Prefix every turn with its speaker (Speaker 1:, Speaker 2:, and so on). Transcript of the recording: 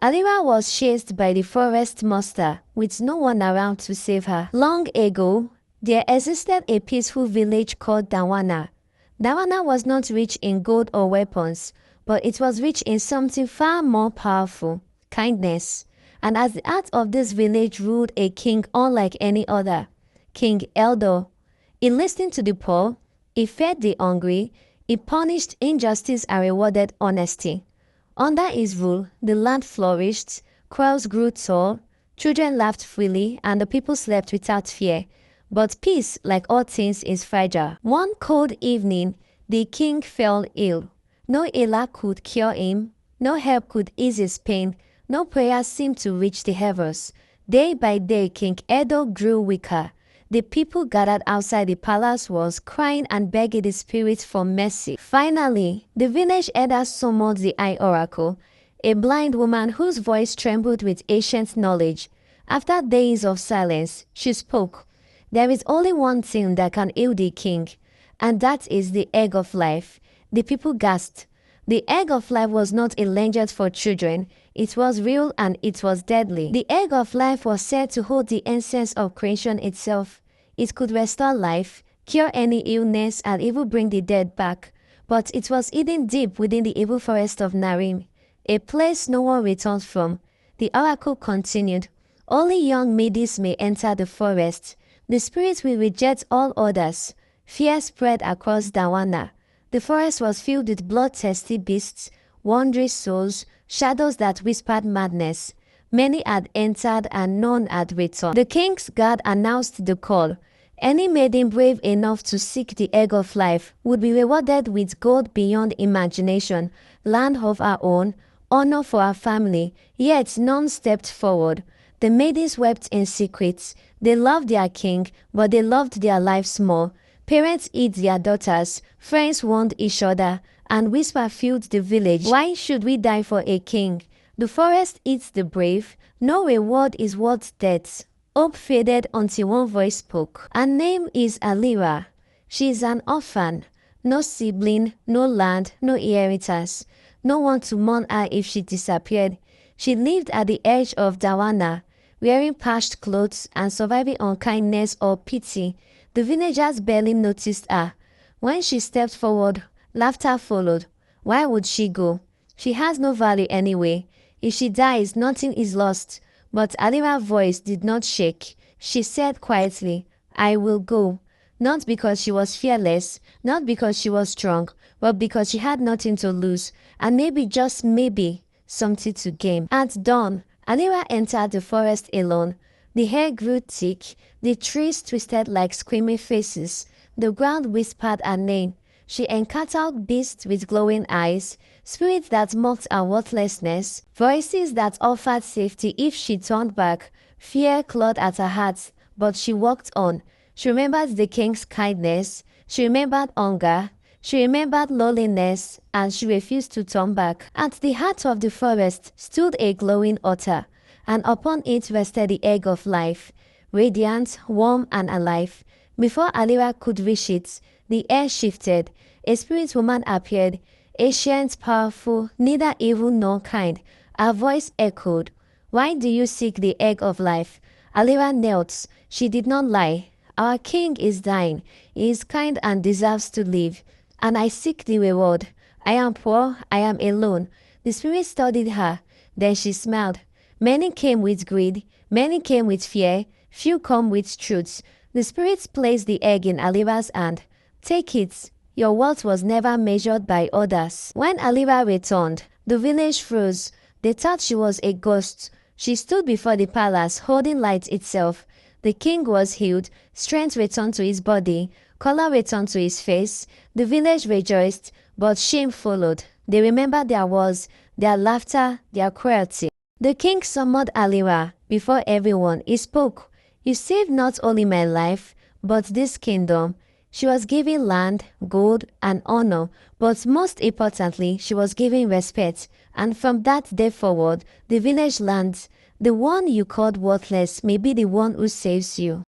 Speaker 1: Alira was chased by the forest monster with no one around to save her. Long ago, there existed a peaceful village called Dawana. Dawana was not rich in gold or weapons, but it was rich in something far more powerful: kindness. And at the heart of this village ruled a king unlike any other, King Eldo. He listened to the poor, he fed the hungry, he punished injustice and rewarded honesty. Under his rule, the land flourished, crops grew tall, children laughed freely, and the people slept without fear. But peace, like all things, is fragile. One cold evening, the king fell ill. No healer could cure him, no help could ease his pain, no prayer seemed to reach the heavens. Day by day, King Edo grew weaker. The people gathered outside the palace walls, crying and begging the spirits for mercy. Finally, the village elder summoned the Eye Oracle, a blind woman whose voice trembled with ancient knowledge. After days of silence, she spoke. There is only one thing that can heal the king, and that is the egg of life. The people gasped. The egg of life was not a lanyard for children. It was real and it was deadly. The egg of life was said to hold the essence of creation itself. It could restore life, cure any illness, and even bring the dead back. But it was hidden deep within the evil forest of Narim, a place no one returned from. The oracle continued. Only young maidens may enter the forest. The spirits will reject all others. Fear spread across Dawana. The forest was filled with bloodthirsty beasts, wandering souls, shadows that whispered madness. Many had entered and none had returned. The king's guard announced the call. Any maiden brave enough to seek the egg of life would be rewarded with gold beyond imagination, land of her own, honor for her family. Yet none stepped forward. The maidens wept in secret. They loved their king, but they loved their lives more. Parents hid their daughters, friends warned each other, and whisper filled the village. Why should we die for a king? The forest eats the brave. No reward is worth death. Hope faded until one voice spoke. Her name is Alira. She is an orphan. No sibling, no land, no inheritance. No one to mourn her if she disappeared. She lived at the edge of Dawana, wearing patched clothes and surviving on kindness or pity. The villagers barely noticed her. When she stepped forward, laughter followed. Why would she go? She has no value anyway. If she dies, nothing is lost. But Alira's voice did not shake. She said quietly, I will go. Not because she was fearless, not because she was strong, but because she had nothing to lose, and maybe, just maybe, something to gain. At dawn, Alira entered the forest alone. The hair grew thick, the trees twisted like screaming faces, the ground whispered her name. She encountered beasts with glowing eyes, spirits that mocked her worthlessness, voices that offered safety if she turned back. Fear clawed at her heart, but she walked on. She remembered the king's kindness, she remembered hunger, she remembered loneliness, and she refused to turn back. At the heart of the forest stood a glowing altar, and upon it rested the egg of life, radiant, warm, and alive. Before Alira could reach it, the air shifted. A spirit woman appeared, ancient, powerful, neither evil nor kind. Her voice echoed, Why do you seek the egg of life? Alira knelt. She did not lie. Our king is dying. He is kind and deserves to live. And I seek the reward. I am poor. I am alone. The spirit studied her. Then she smiled. Many came with greed. Many came with fear. Few come with truth. The spirits placed the egg in Alira's hand. Take it. Your worth was never measured by others. When Alira returned, the village froze. They thought she was a ghost. She stood before the palace, holding light itself. The king was healed. Strength returned to his body. Color returned to his face. The village rejoiced, but shame followed. They remembered their wars, their laughter, their cruelty. The king summoned Alira. Before everyone, he spoke. You saved not only my life, but this kingdom. She was given land, gold, and honor, but most importantly, she was given respect. And from that day forward, the village learned, the one you called worthless may be the one who saves you.